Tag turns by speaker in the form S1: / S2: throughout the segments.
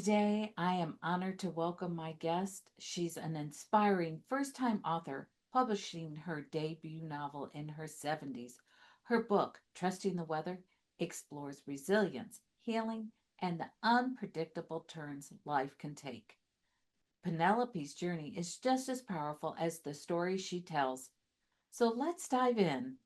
S1: Today, I am honored to welcome my guest. She's an inspiring first time author, publishing her debut novel in her 70s. Her book, Trusting the Weather, explores resilience, healing, and the unpredictable turns life can take. Penelope's journey is just as powerful as the story she tells. So let's dive in.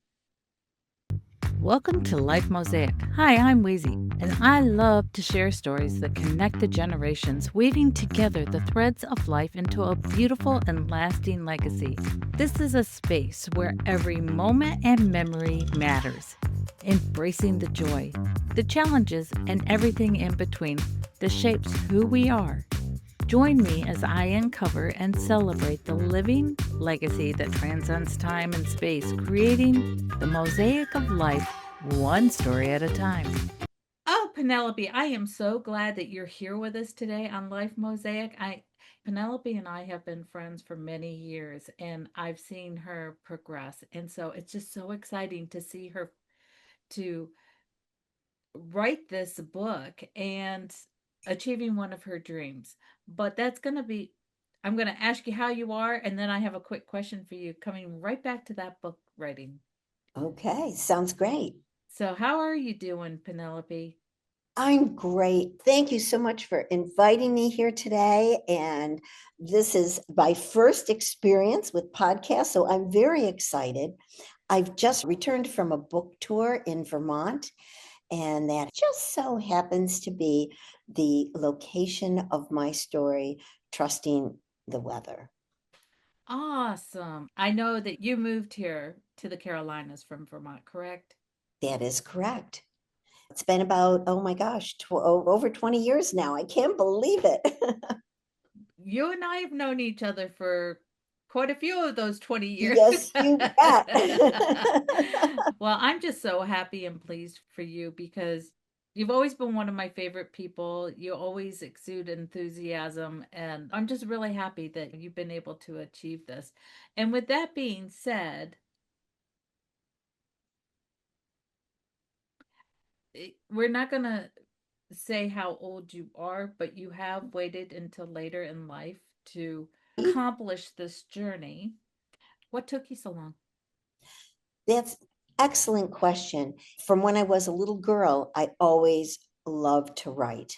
S1: Welcome to Life Mosaic. Hi, I'm Weezy, and I love to share stories that connect the generations, weaving together the threads of life into a beautiful and lasting legacy. This is a space where every moment and memory matters, embracing the joy, the challenges, and everything in between that shapes who we are. Join me as I uncover and celebrate the living legacy that transcends time and space, creating the mosaic of life one story at a time. Oh, Penelope, I am so glad that you're here with us today on Life Mosaic. I Penelope and I have been friends for many years and I've seen her progress. And so it's just so exciting to see her to write this book and achieving one of her dreams. But that's going to be, I'm going to ask you how you are, and then I have a quick question for you coming right back to that book writing.
S2: Okay, sounds great.
S1: So, how are you doing, Penelope?
S2: I'm great. Thank you so much for inviting me here today. And this is my first experience with podcasts, so I'm very excited. I've just returned from a book tour in Vermont, and that just so happens to be the location of my story, Trusting the Weather.
S1: Awesome. I know that you moved here to the Carolinas from Vermont, correct?
S2: That is correct. It's been about, oh my gosh, over 20 years now. I can't believe it.
S1: You and I have known each other for quite a few of those 20 years.
S2: Yes, you bet.
S1: Well, I'm just so happy and pleased for you because you've always been one of my favorite people. You always exude enthusiasm, and I'm just really happy that you've been able to achieve this. And with that being said, we're not going to say how old you are, but you have waited until later in life to accomplish this journey. What took you so long?
S2: That's excellent question. From when I was a little girl, I always loved to write.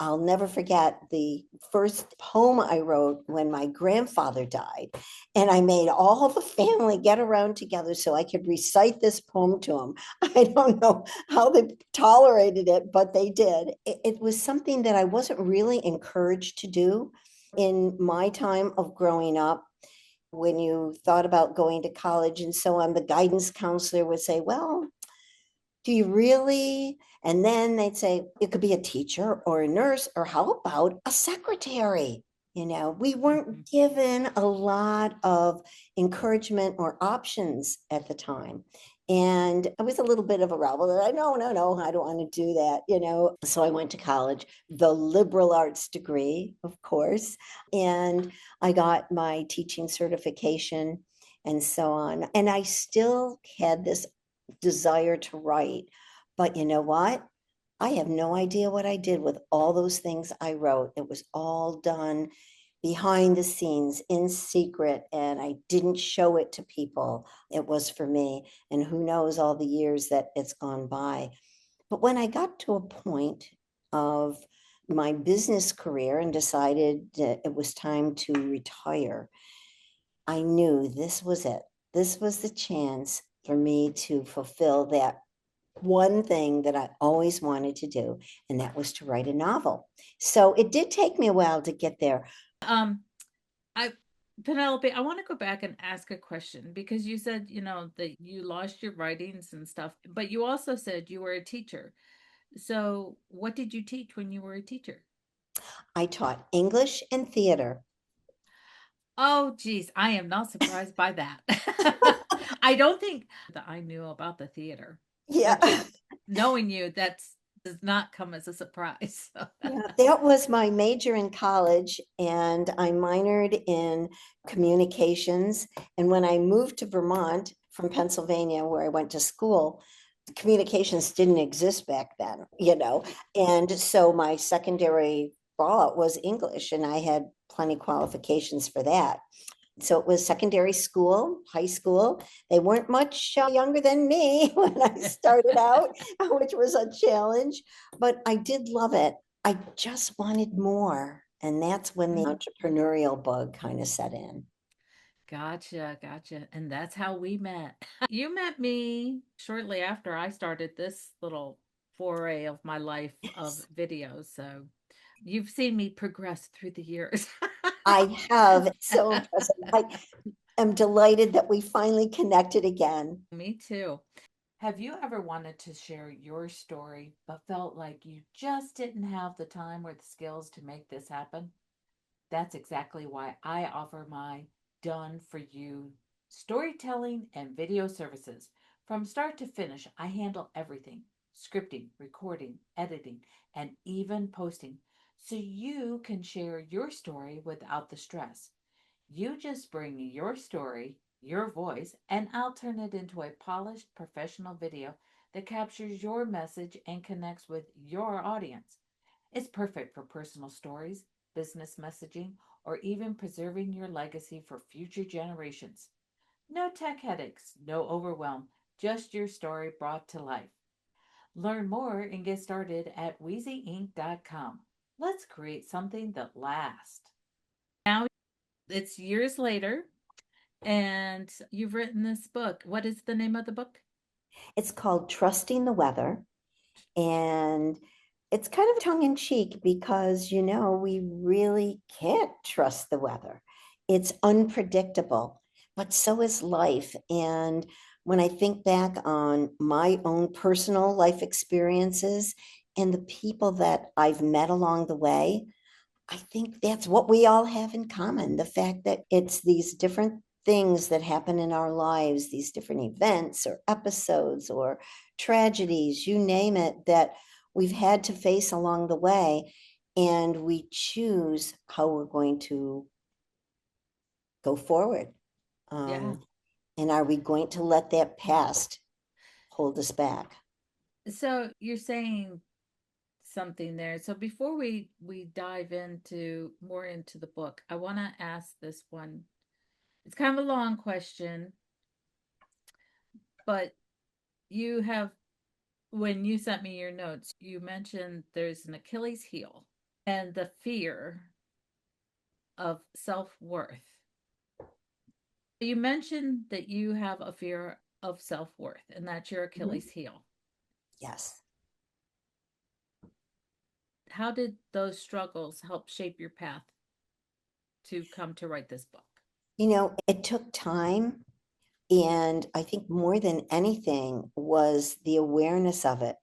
S2: I'll never forget the first poem I wrote when my grandfather died. And I made all the family get around together so I could recite this poem to him. I don't know how they tolerated it, but they did. It was something that I wasn't really encouraged to do in my time of growing up. When you thought about going to college and so on, the guidance counselor would say, well, do you really? And then they'd say, it could be a teacher or a nurse, or how about a secretary? We weren't given a lot of encouragement or options at the time. And I was a little bit of a rebel. No, I don't want to do that. So I went to college, the liberal arts degree, of course, and I got my teaching certification and so on. And I still had this desire to write. But you know what? I have no idea what I did with all those things I wrote. It was all done behind the scenes in secret, and I didn't show it to people. It was for me. And who knows all the years that it's gone by. But when I got to a point of my business career and decided that it was time to retire, I knew this was it. This was the chance for me to fulfill that one thing that I always wanted to do, and that was to write a novel. So it did take me a while to get there.
S1: Um, I Penelope, I want to go back and ask a question because you said, that you lost your writings and stuff, but you also said you were a teacher. So, what did you teach when you were a teacher?
S2: I taught English and theater.
S1: Oh, geez, I am not surprised by that. I don't think that I knew about the theater,
S2: Yeah.
S1: which knowing you, that's does not come as a surprise.
S2: Yeah, that was my major in college, and I minored in communications. And when I moved to Vermont from Pennsylvania, where I went to school, communications didn't exist back then. And so my secondary fallout was English, and I had plenty qualifications for that. So it was secondary school, high school. They weren't much younger than me when I started out, which was a challenge, but I did love it. I just wanted more. And that's when the entrepreneurial bug kind of set in.
S1: Gotcha, gotcha. And that's how we met. You met me shortly after I started this little foray of my life of
S2: Yes,
S1: videos. So you've seen me progress through the years.
S2: I have. It's so impressive. I am delighted that we finally connected again.
S1: Me too. Have you ever wanted to share your story, but felt like you just didn't have the time or the skills to make this happen? That's exactly why I offer my done for you storytelling and video services. From start to finish, I handle everything: scripting, recording, editing, and even posting, so you can share your story without the stress. You just bring your story, your voice, and I'll turn it into a polished professional video that captures your message and connects with your audience. It's perfect for personal stories, business messaging, or even preserving your legacy for future generations. No tech headaches, no overwhelm, just your story brought to life. Learn more and get started at wheezyinc.com. Let's create something that lasts. Now it's years later, and you've written this book. What is the name of the book?
S2: It's called Trusting the Weather. And it's kind of tongue in cheek because, we really can't trust the weather. It's unpredictable, but so is life. And when I think back on my own personal life experiences and the people that I've met along the way, I think that's what we all have in common. The fact that it's these different things that happen in our lives, these different events or episodes or tragedies, you name it, that we've had to face along the way. And we choose how we're going to go forward.
S1: Yeah.
S2: Um, and are we going to let that past hold us back?
S1: So you're saying something there. So before we dive into more into the book, I want to ask this one. It's kind of a long question, but you have when you sent me your notes, you mentioned there's an Achilles heel and the fear of self-worth. You mentioned that you have a fear of self-worth and that's your
S2: Mhm.
S1: Achilles heel.
S2: Yes.
S1: How did those struggles help shape your path to come to write this book?
S2: It took time. And I think more than anything was the awareness of it.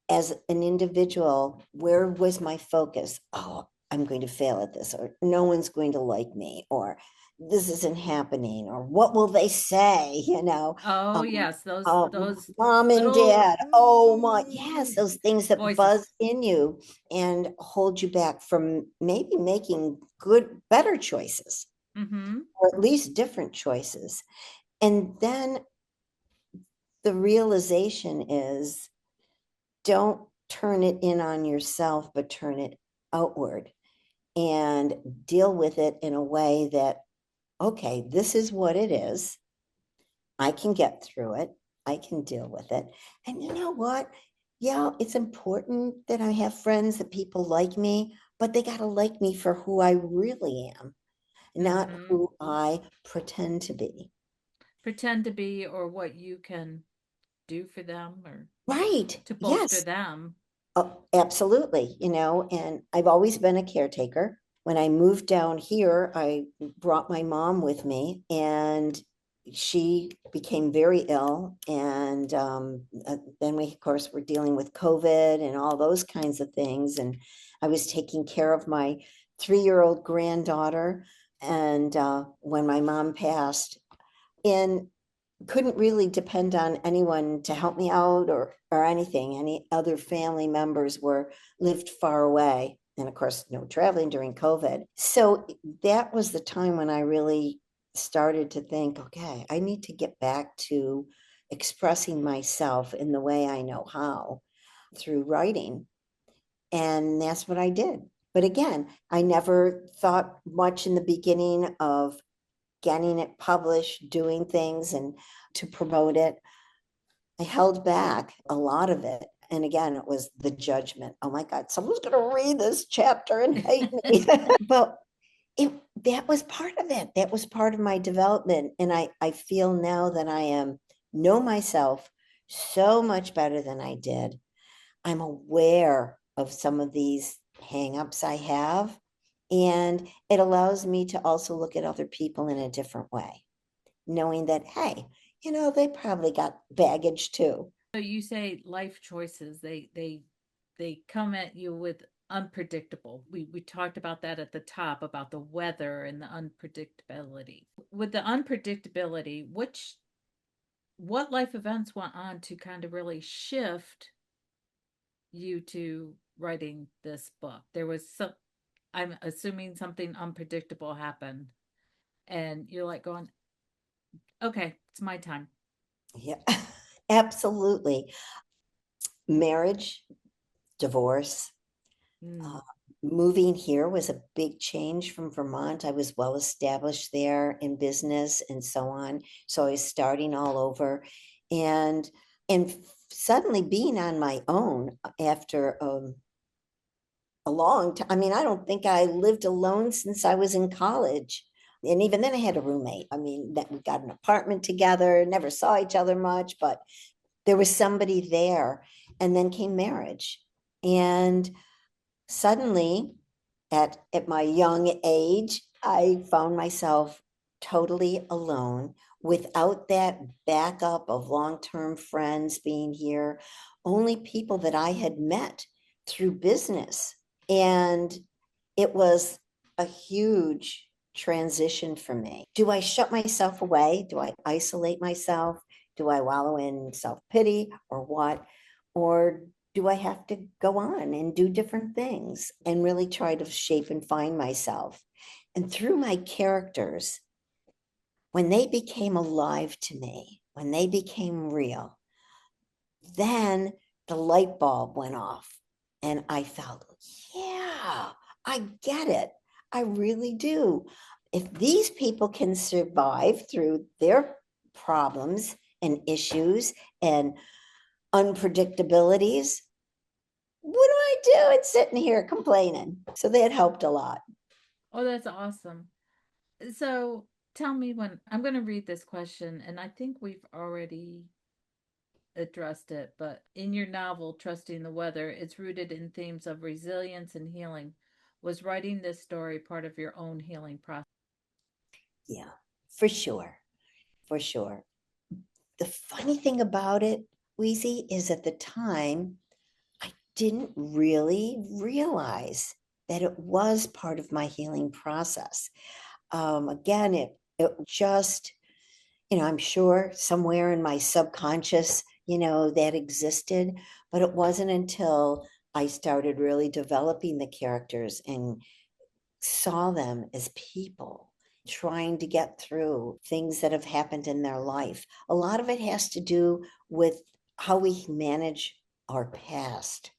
S2: As an individual, where was my focus? Oh, I'm going to fail at this, or no one's going to like me, or this isn't happening, or what will they say?
S1: Oh,
S2: Um,
S1: yes, those
S2: Mom and
S1: little
S2: dad. Oh my, yes, those things that
S1: voices.
S2: buzz in you and hold you back from maybe making good, better choices,
S1: Mhm.
S2: or at least different choices. And then the realization is, don't turn it in on yourself, but turn it outward and deal with it in a way that, okay, this is what it is. I can get through it. I can deal with it. And you know what? Yeah, it's important that I have friends, that people like me, but they got to like me for who I really am, not
S1: Mhm.
S2: who I pretend to be.
S1: Pretend to be or what you can do for them or
S2: Right.
S1: to bolster
S2: Yes.
S1: them.
S2: Oh, absolutely. And I've always been a caretaker. When I moved down here, I brought my mom with me, and she became very ill. And then we, of course, were dealing with COVID and all those kinds of things. And I was taking care of my 3-year-old granddaughter. And when my mom passed, and couldn't really depend on anyone to help me out, or anything. Any other family members were lived far away. And of course, no traveling during COVID. So that was the time when I really started to think, okay, I need to get back to expressing myself in the way I know how, through writing. And that's what I did. But again, I never thought much in the beginning of getting it published, doing things and to promote it. I held back a lot of it. And again, it was the judgment. Oh my God, someone's going to read this chapter and hate me. But it that was part of it. That was part of my development. And I feel now that I am know myself so much better than I did. I'm aware of some of these hangups I have. And it allows me to also look at other people in a different way, knowing that, hey, they probably got baggage too.
S1: So you say life choices, they come at you with unpredictable. We talked about that at the top about the weather and the unpredictability. With the unpredictability, what life events went on to kind of really shift you to writing this book? There was some, I'm assuming something unpredictable happened and you're like going, okay, it's my time.
S2: Yeah, absolutely. Marriage, divorce,
S1: Mm.
S2: uh, moving here was a big change from Vermont. I was well established there in business and so on. So I was starting all over. And and suddenly being on my own after a long time. I mean, I don't think I lived alone since I was in college. And even then I had a roommate. I mean, that we got an apartment together, never saw each other much, but there was somebody there. And then came marriage. And suddenly, at my young age, I found myself totally alone without that backup of long-term friends being here, only people that I had met through business. And it was a huge transition for me. Do I shut myself away? Do I isolate myself? Do I wallow in self-pity or what? Or do I have to go on and do different things and really try to shape and find myself? And through my characters, when they became alive to me, when they became real, then the light bulb went off and I felt, yeah, I get it. I really do. If these people can survive through their problems and issues and unpredictabilities, what do I do? It's sitting here complaining. So that helped a lot.
S1: Oh, that's awesome. So tell me when I'm going to read this question, and I think we've already addressed it, but in your novel, Trusting the Weather, it's rooted in themes of resilience and healing. Was writing this story part of your own healing process?
S2: Yeah, for sure. For sure. The funny thing about it, Weezy, is at the time, I didn't really realize that it was part of my healing process. Again, it just, I'm sure somewhere in my subconscious, that existed, but it wasn't until I started really developing the characters and saw them as people trying to get through things that have happened in their life. A lot of it has to do with how we manage our past,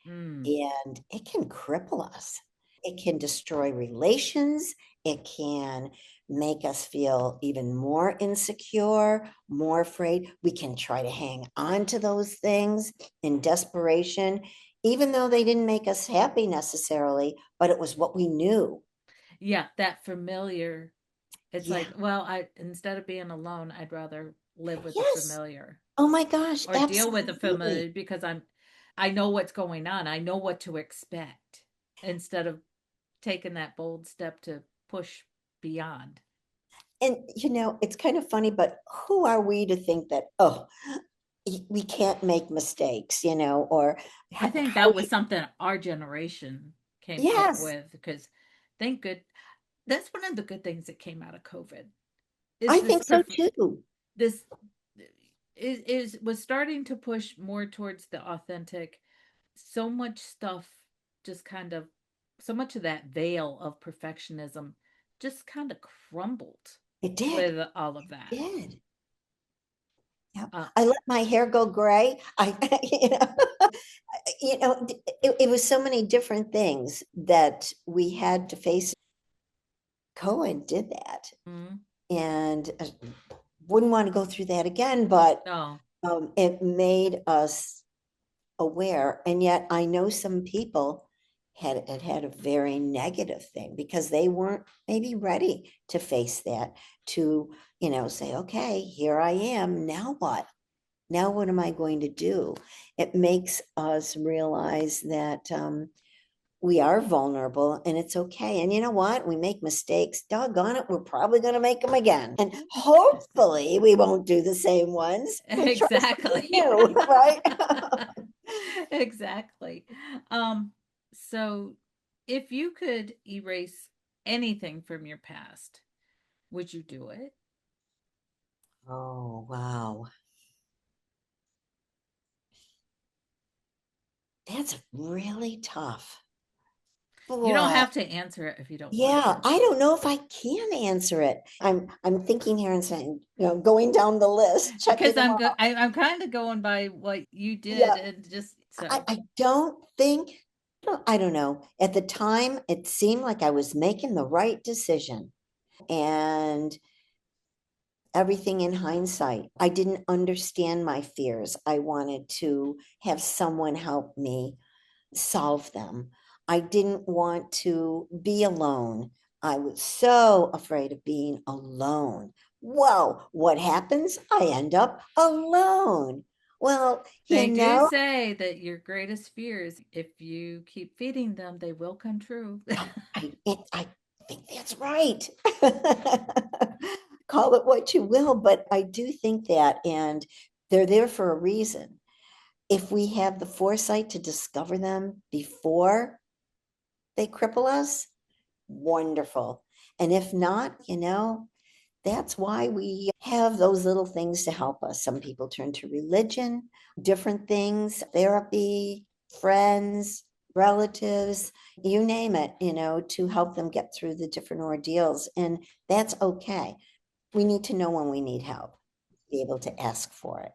S1: Mm.
S2: and it can cripple us. It can destroy relations. It can make us feel even more insecure, more afraid. We can try to hang on to those things in desperation, even though they didn't make us happy necessarily, but it was what we knew.
S1: Yeah, that familiar. It's
S2: Yeah.
S1: like, well, I instead of being alone, I'd rather live with the
S2: Yes.
S1: familiar
S2: Oh my gosh,
S1: or deal with the
S2: absolutely.
S1: familiar because I know what's going on. I know what to expect instead of taking that bold step to push beyond.
S2: And it's kind of funny, but who are we to think that, oh, we can't make mistakes, or
S1: I think
S2: how
S1: that was
S2: we,
S1: something our generation came up
S2: yes,
S1: with because thank good that's one of the good things that came out of COVID
S2: I
S1: is
S2: think so too.
S1: this is was starting to push more towards the authentic. So much stuff just kind of so much of that veil of perfectionism just kind of crumbled
S2: It did.
S1: with all of that.
S2: It did. Yeah.
S1: Uh,
S2: I let my hair go gray. I, you know, it was so many different things that we had to face. Cohen did that,
S1: Mm.
S2: and wouldn't want to go through that again, but
S1: Oh,
S2: it made us aware. And yet I know some people had a very negative thing because they weren't maybe ready to face that, to, say, okay, here I am. Now what? Now what am I going to do? It makes us realize that we are vulnerable and it's okay. And you know what? We make mistakes. Doggone it, we're probably going to make them again. And hopefully we won't do the same ones. We'll try something
S1: exactly.
S2: new, right?
S1: Exactly. Um, so if you could erase anything from your past, would you do it?
S2: Oh, wow. That's really tough.
S1: You don't
S2: Boy.
S1: have to answer it if you don't want
S2: Yeah,
S1: to.
S2: I don't know if I can answer it. I'm thinking here and saying, going down the list, checking
S1: Because
S2: them off.
S1: I'm kind of going by what you did
S2: Yeah,
S1: and just
S2: I,
S1: so.
S2: I don't think, I don't know. At the time, it seemed like I was making the right decision. And everything in hindsight, I didn't understand my fears. I wanted to have someone help me solve them. I didn't want to be alone. I was so afraid of being alone. Whoa, what happens? I end up alone. Well,
S1: They do say that your greatest fears, if you keep feeding them, they will come true.
S2: I think that's right. Call it what you will, but I do think that, and they're there for a reason. If we have the foresight to discover them before they cripple us, wonderful. And if not, that's why we have those little things to help us. Some people turn to religion, different things, therapy, friends, relatives, you name it, to help them get through the different ordeals. And that's okay. We need to know when we need help, be able to ask for it.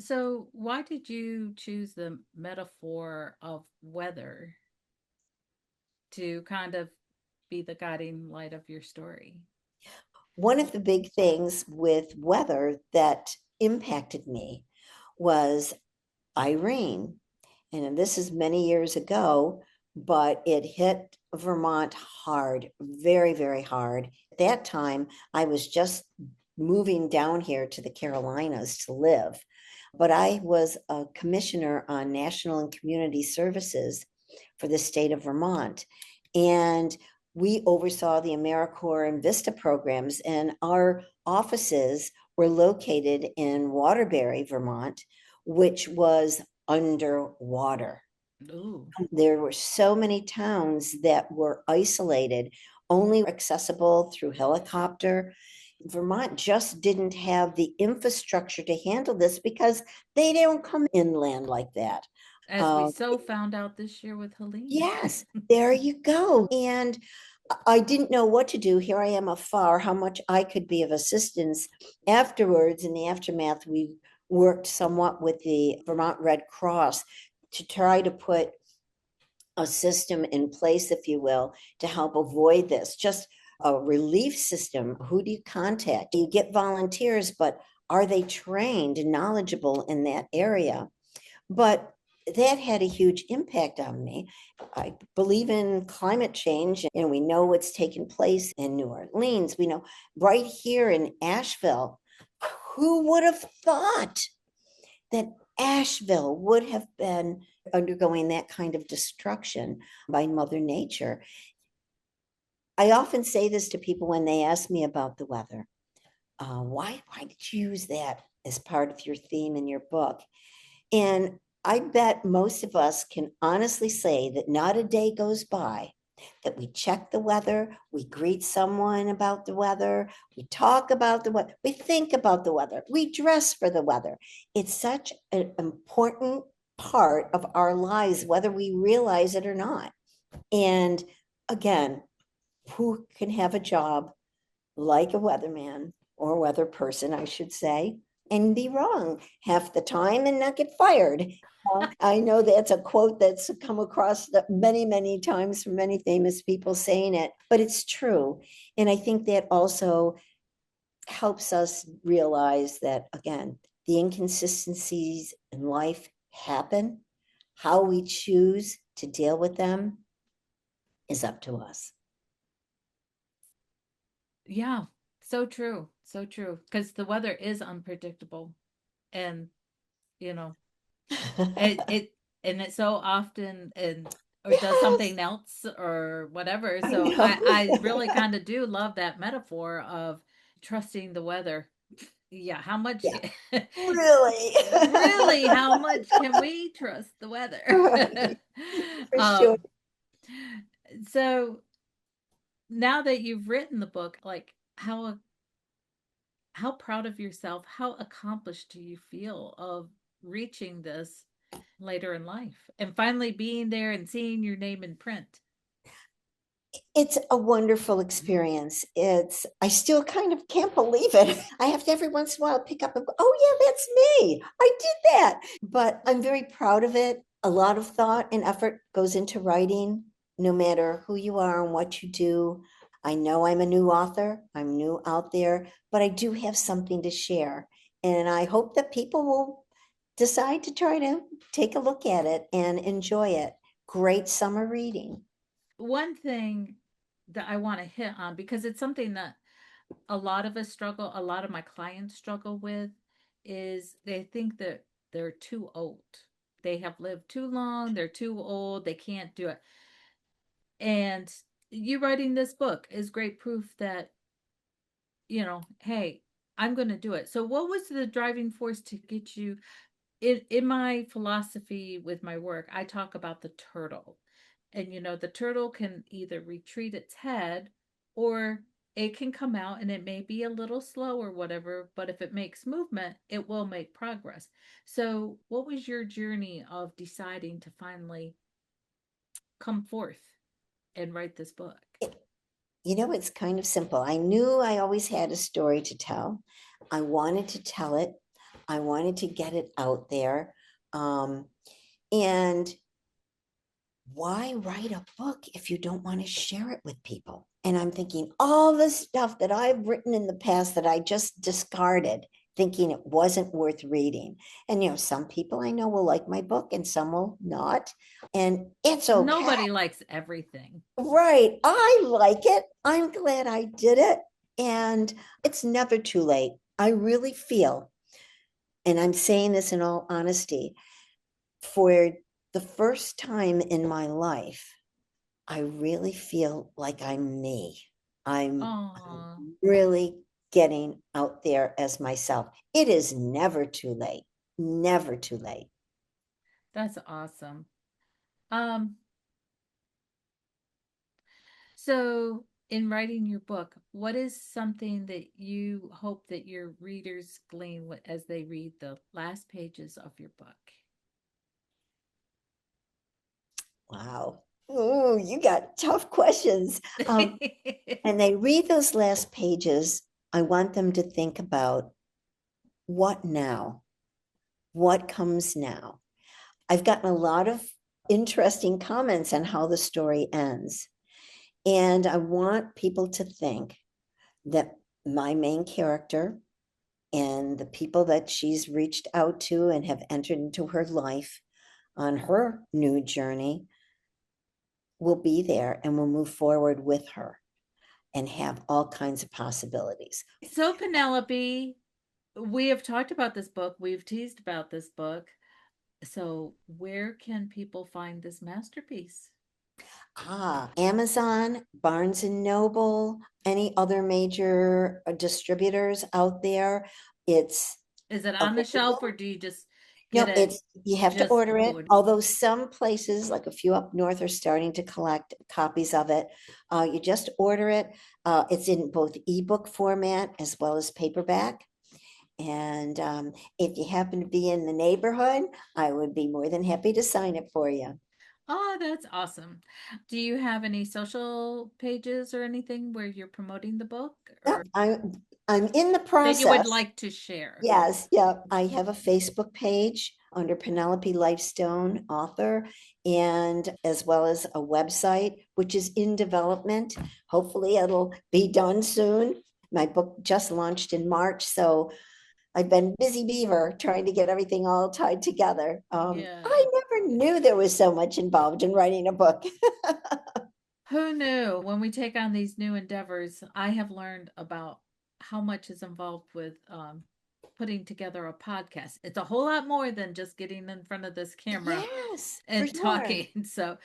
S1: So, why did you choose the metaphor of weather to kind of be the guiding light of your story?
S2: One of the big things with weather that impacted me was Irene. And this is many years ago, but it hit Vermont hard, very, very hard. At that time, I was just moving down here to the Carolinas to live, but I was a commissioner on national and community services for the state of Vermont. And we oversaw the AmeriCorps and Vista programs, and our offices were located in Waterbury, Vermont, which was underwater.
S1: Ooh.
S2: There were so many towns that were isolated, only accessible through helicopter. Vermont just didn't have the infrastructure to handle this because they don't come inland like that.
S1: As we
S2: Um,
S1: so found out this year with Helene.
S2: yes, there you go. And I didn't know what to do. Here I am afar, how much I could be of assistance. Afterwards, in the aftermath, we worked somewhat with the Vermont Red Cross to try to put a system in place, if you will, to help avoid this. Just a relief system. Who do you contact? You get volunteers, but are they trained and knowledgeable in that area? But that had a huge impact on me. I believe in climate change, and we know what's taken place in New Orleans. We know right here in Asheville. Who would have thought that Asheville would have been undergoing that kind of destruction by Mother Nature? I often say this to people when they ask me about the weather. Why did you use that as part of your theme in your book? And I bet most of us can honestly say that not a day goes by that we check the weather, we greet someone about the weather, we talk about the weather, we think about the weather, we dress for the weather. It's such an important part of our lives, whether we realize it or not. And again, who can have a job like a weatherman or weather person, I should say? and be wrong half the time and not get fired. I know that's a quote that's come across many, many times from many famous people saying it, but it's true. And I think that also helps us realize that, again, the inconsistencies in life happen. How we choose to deal with them is up to us.
S1: Yeah, so true. So true. Because the weather is unpredictable. And, you know, it and it so often and or does
S2: Yes,
S1: something else or whatever.
S2: I
S1: So
S2: know.
S1: I really kind of do love that metaphor of trusting the weather. Yeah, how much
S2: Yeah, really.
S1: really how much can we trust the weather?
S2: Right, for sure.
S1: um so now that you've written the book, like how proud of yourself, how accomplished do you feel of reaching this later in life and finally being there and seeing your name in print?
S2: It's a wonderful experience. I still kind of can't believe it. I have to every once in a while pick up and go, oh, yeah, that's me. I did that. But I'm very proud of it. A lot of thought and effort goes into writing, no matter who you are and what you do. I know I'm a new author, I'm new out there, but I do have something to share. And I hope that people will decide to try to take a look at it and enjoy it. Great summer reading.
S1: One thing that I want to hit on because it's something that a lot of us struggle, a lot of my clients struggle with is they think that they're too old. They have lived too long, they're too old, they can't do it. And you writing this book is great proof that, hey, I'm going to do it. So what was the driving force to get you in my philosophy with my work, I talk about the turtle. And the turtle can either retreat its head or it can come out and it may be a little slow or whatever, but if it makes movement, it will make progress. So, what was your journey of deciding to finally come forth and write this book?
S2: It's kind of simple. I knew I always had a story to tell. I wanted to tell it. I wanted to get it out there. Um, and why write a book if you don't want to share it with people? And I'm thinking all the stuff that I've written in the past that I just discarded, thinking it wasn't worth reading. And, some people I know will like my book and some will not. And it's okay.
S1: Nobody likes everything.
S2: Right. I like it. I'm glad I did it. And it's never too late. I really feel, and I'm saying this in all honesty, for the first time in my life, I really feel like I'm me. I'm
S1: Oh,
S2: really getting out there as myself. It is never too late. Never too late.
S1: that's awesome. Um, So, in writing your book, what is something that you hope that your readers glean as they read the last pages of your book?
S2: Wow. Oh, you got tough questions. And they read those last pages. I want them to think about what now? What comes now? I've gotten a lot of interesting comments on how the story ends. And I want people to think that my main character and the people that she's reached out to and have entered into her life on her new journey will be there and will move forward with her and have all kinds of possibilities.
S1: So, Penelope, we have talked about this book, we've teased about this book. So, where can people find this masterpiece?
S2: Amazon, Barnes and Noble, any other major distributors out there. It's
S1: Is it on the shelf or
S2: available.
S1: do you just get
S2: No,
S1: it
S2: it's you have to
S1: just
S2: order it.
S1: order?
S2: Although some places, like a few up north, are starting to collect copies of it. You just order it. It's in both ebook format as well as paperback. And if you happen to be in the neighborhood, I would be more than happy to sign it for you.
S1: Oh, that's awesome. Do you have any social pages or anything where you're promoting the book
S2: No,
S1: or?
S2: I'm in the
S1: that you would
S2: process.
S1: like to share?
S2: Yes, yeah. I have a Facebook page under Penelope Lifestone, author, and as well as a website, which is in development. Hopefully, it'll be done soon. My book just launched in March, so I've been busy beaver trying to get everything all tied together.
S1: Yeah.
S2: I never knew there was so much involved in writing a book.
S1: Who knew? When we take on these new endeavors, I have learned about how much is involved with putting together a podcast. It's a whole lot more than just getting in front of this camera
S2: Yes, for
S1: and
S2: sure.
S1: talking. So,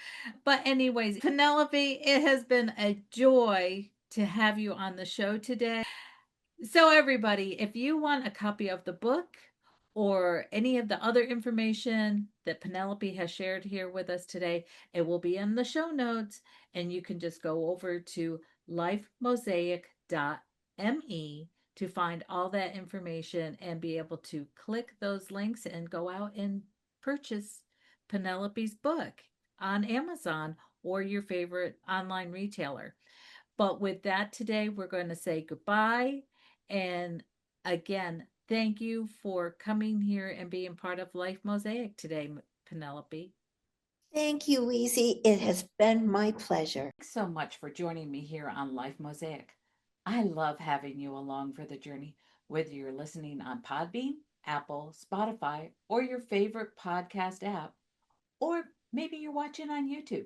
S1: but, anyways, Penelope, it has been a joy to have you on the show today. So, everybody, if you want a copy of the book or any of the other information that Penelope has shared here with us today, it will be in the show notes. And you can just go over to lifemosaic.me to find all that information and be able to click those links and go out and purchase Penelope's book on Amazon or your favorite online retailer. But with that, today we're going to say goodbye. And again, thank you for coming here and being part of Life Mosaic today, Penelope.
S2: Thank you, Weezy. It has been my pleasure.
S1: Thanks so much for joining me here on Life Mosaic. I love having you along for the journey, whether you're listening on Podbean, Apple, Spotify, or your favorite podcast app, or maybe you're watching on YouTube.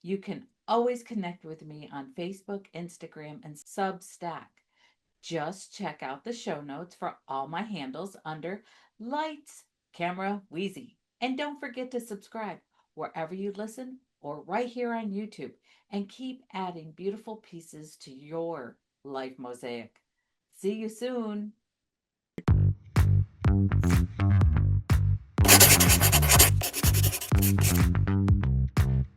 S1: You can always connect with me on Facebook, Instagram, and Substack. Just check out the show notes for all my handles under Lights, Camera, Wheezy. And don't forget to subscribe wherever you listen or right here on YouTube and keep adding beautiful pieces to your life mosaic. See you soon.